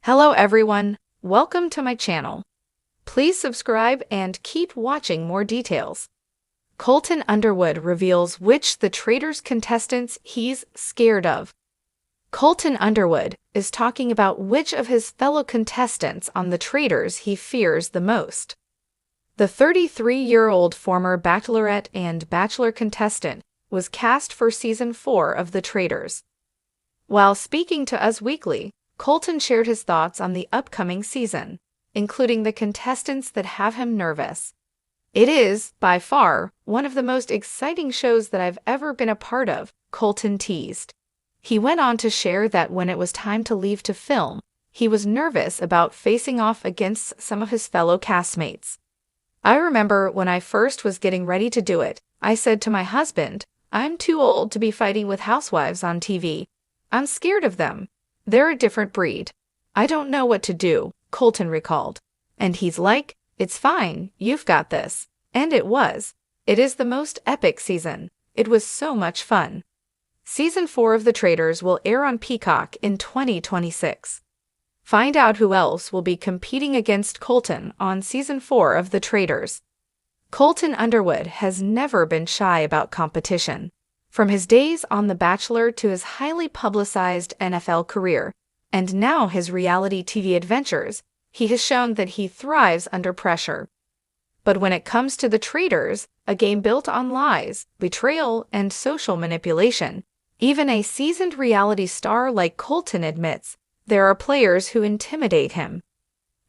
Hello everyone, welcome to my channel. Please subscribe and keep watching more details. Colton Underwood reveals which the Traitors contestants he's scared of. Colton Underwood is talking about which of his fellow contestants on the Traitors he fears the most. The 33-year-old former Bachelorette and Bachelor contestant was cast for Season 4 of the Traitors. While speaking to Us Weekly, Colton shared his thoughts on the upcoming season, including the contestants that have him nervous. It is, by far, one of the most exciting shows that I've ever been a part of, Colton teased. He went on to share that when it was time to leave to film, he was nervous about facing off against some of his fellow castmates. I remember when I first was getting ready to do it, I said to my husband, "I'm too old to be fighting with housewives on TV. I'm scared of them. They're a different breed. I don't know what to do," Colton recalled. And he's like, "It's fine, you've got this." And it was. It is the most epic season. It was so much fun. Season 4 of The Traitors will air on Peacock in 2026. Find out who else will be competing against Colton on Season 4 of The Traitors. Colton Underwood has never been shy about competition. From his days on The Bachelor to his highly publicized NFL career, and now his reality TV adventures, he has shown that he thrives under pressure. But when it comes to The Traitors, a game built on lies, betrayal, and social manipulation, even a seasoned reality star like Colton admits there are players who intimidate him.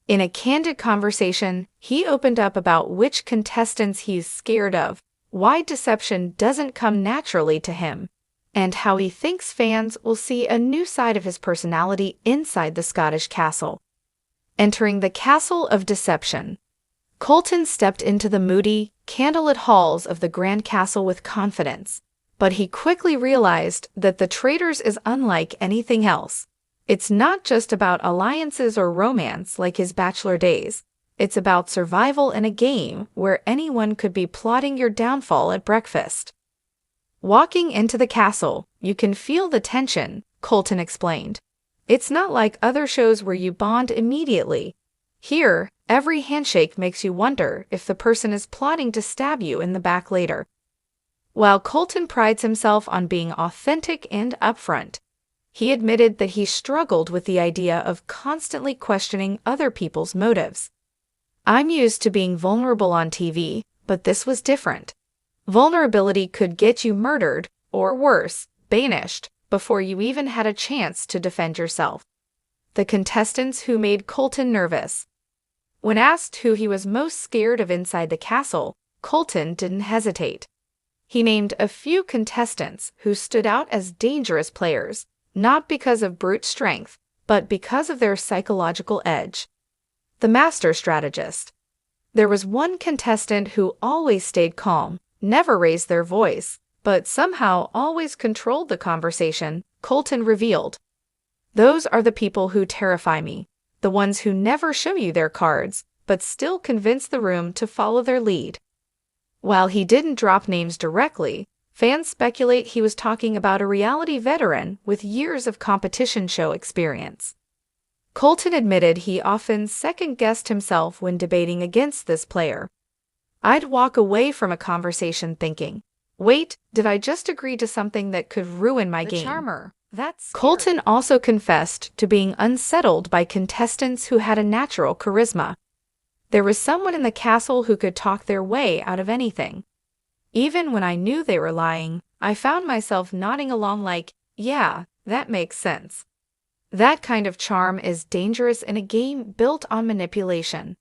In a candid conversation, he opened up about which contestants he's scared of, why deception doesn't come naturally to him, and how he thinks fans will see a new side of his personality inside the Scottish castle. Entering the Castle of Deception, Colton stepped into the moody, candlelit halls of the Grand Castle with confidence, but he quickly realized that the Traitors is unlike anything else. It's not just about alliances or romance like his Bachelor days. It's about survival in a game where anyone could be plotting your downfall at breakfast. Walking into the castle, you can feel the tension, Colton explained. It's not like other shows where you bond immediately. Here, every handshake makes you wonder if the person is plotting to stab you in the back later. While Colton prides himself on being authentic and upfront, he admitted that he struggled with the idea of constantly questioning other people's motives. "I'm used to being vulnerable on TV, but this was different. Vulnerability could get you murdered, or worse, banished, before you even had a chance to defend yourself." The contestants who made Colton nervous. When asked who he was most scared of inside the castle, Colton didn't hesitate. He named a few contestants who stood out as dangerous players, not because of brute strength, but because of their psychological edge. The master strategist. There was one contestant who always stayed calm, never raised their voice, but somehow always controlled the conversation, Colton revealed. "Those are the people who terrify me, the ones who never show you their cards, but still convince the room to follow their lead." While he didn't drop names directly, fans speculate he was talking about a reality veteran with years of competition show experience. Colton admitted he often second-guessed himself when debating against this player. "I'd walk away from a conversation thinking, wait, did I just agree to something that could ruin my game?" Charmer. That's Colton also confessed to being unsettled by contestants who had a natural charisma. "There was someone in the castle who could talk their way out of anything. Even when I knew they were lying, I found myself nodding along like, yeah, that makes sense." That kind of charm is dangerous in a game built on manipulation.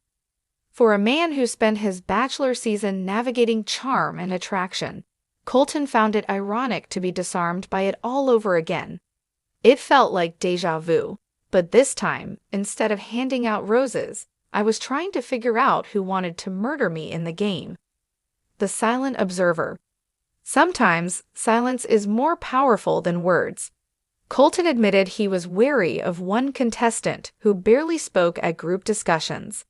For a man who spent his Bachelor season navigating charm and attraction, Colton found it ironic to be disarmed by it all over again. "It felt like déjà vu, but this time, instead of handing out roses, I was trying to figure out who wanted to murder me in the game." The silent observer. Sometimes, silence is more powerful than words. Colton admitted he was wary of one contestant who barely spoke at group discussions.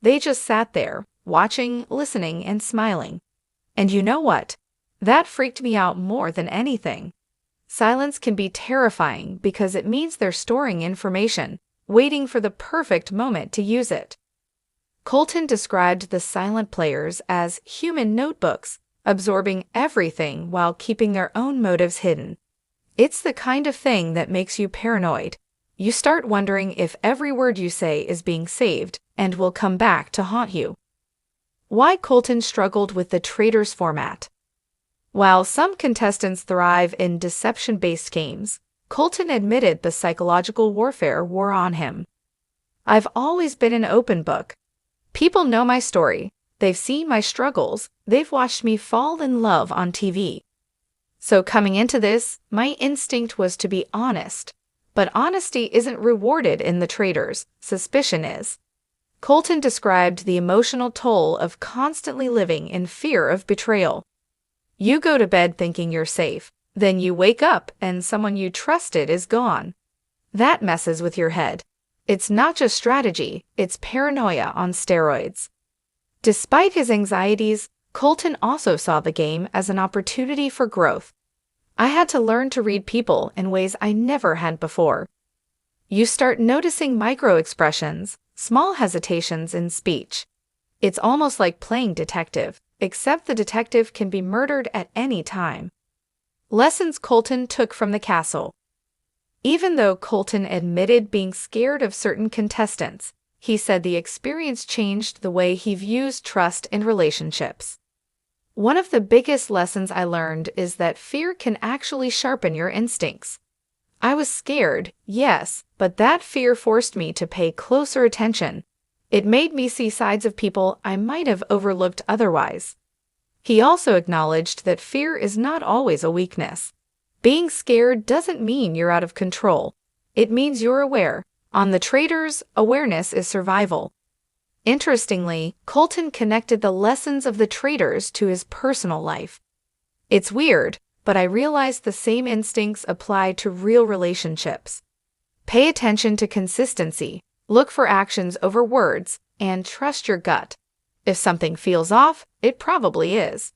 "They just sat there, watching, listening, and smiling. And you know what? That freaked me out more than anything." Silence can be terrifying because it means they're storing information, waiting for the perfect moment to use it. Colton described the silent players as human notebooks, absorbing everything while keeping their own motives hidden. It's the kind of thing that makes you paranoid. You start wondering if every word you say is being saved and will come back to haunt you. Why Colton struggled with the Traitors format. While some contestants thrive in deception-based games, Colton admitted the psychological warfare wore on him. I've always been an open book. People know my story. They've seen my struggles. They've watched me fall in love on TV. So coming into this, my instinct was to be honest. But honesty isn't rewarded in the Traitors, suspicion is. Colton described the emotional toll of constantly living in fear of betrayal. You go to bed thinking you're safe, then you wake up and someone you trusted is gone. That messes with your head. It's not just strategy, it's paranoia on steroids. Despite his anxieties, Colton also saw the game as an opportunity for growth. I had to learn to read people in ways I never had before. You start noticing micro-expressions, small hesitations in speech. It's almost like playing detective, except the detective can be murdered at any time. Lessons Colton took from the castle. Even though Colton admitted being scared of certain contestants, he said the experience changed the way he views trust in relationships. One of the biggest lessons I learned is that fear can actually sharpen your instincts. I was scared, yes, but that fear forced me to pay closer attention. It made me see sides of people I might have overlooked otherwise. He also acknowledged that fear is not always a weakness. Being scared doesn't mean you're out of control. It means you're aware. On the Traitors, awareness is survival. Interestingly, Colton connected the lessons of the Traitors to his personal life. It's weird, but I realized the same instincts apply to real relationships. Pay attention to consistency, look for actions over words, and trust your gut. If something feels off, it probably is.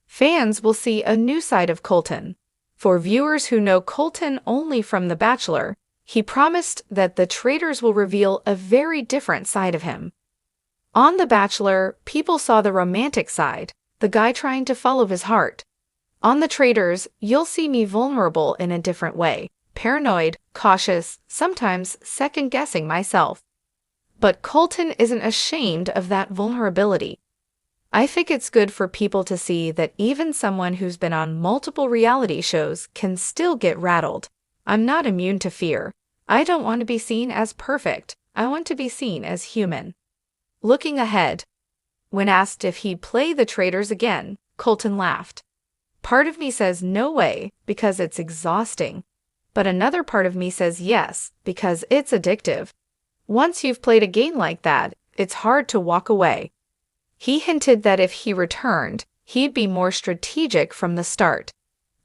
Fans will see a new side of Colton. For viewers who know Colton only from The Bachelor, he promised that the Traitors will reveal a very different side of him. On The Bachelor, people saw the romantic side, the guy trying to follow his heart. On the Traitors, you'll see me vulnerable in a different way, paranoid, cautious, sometimes second-guessing myself. But Colton isn't ashamed of that vulnerability. I think it's good for people to see that even someone who's been on multiple reality shows can still get rattled. I'm not immune to fear. I don't want to be seen as perfect. I want to be seen as human. Looking ahead. When asked if he'd play the Traitors again, Colton laughed. Part of me says no way, because it's exhausting. But another part of me says yes, because it's addictive. Once you've played a game like that, it's hard to walk away. He hinted that if he returned, he'd be more strategic from the start.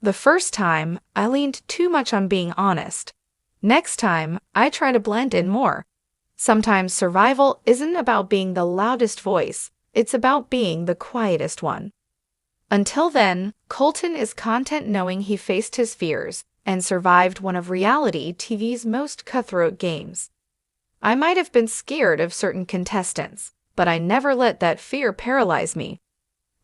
The first time, I leaned too much on being honest. Next time, I try to blend in more. Sometimes survival isn't about being the loudest voice, it's about being the quietest one. Until then, Colton is content knowing he faced his fears and survived one of reality TV's most cutthroat games. I might have been scared of certain contestants, but I never let that fear paralyze me.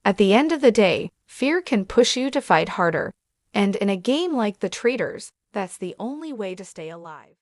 At the end of the day, fear can push you to fight harder, and in a game like the Traitors, that's the only way to stay alive.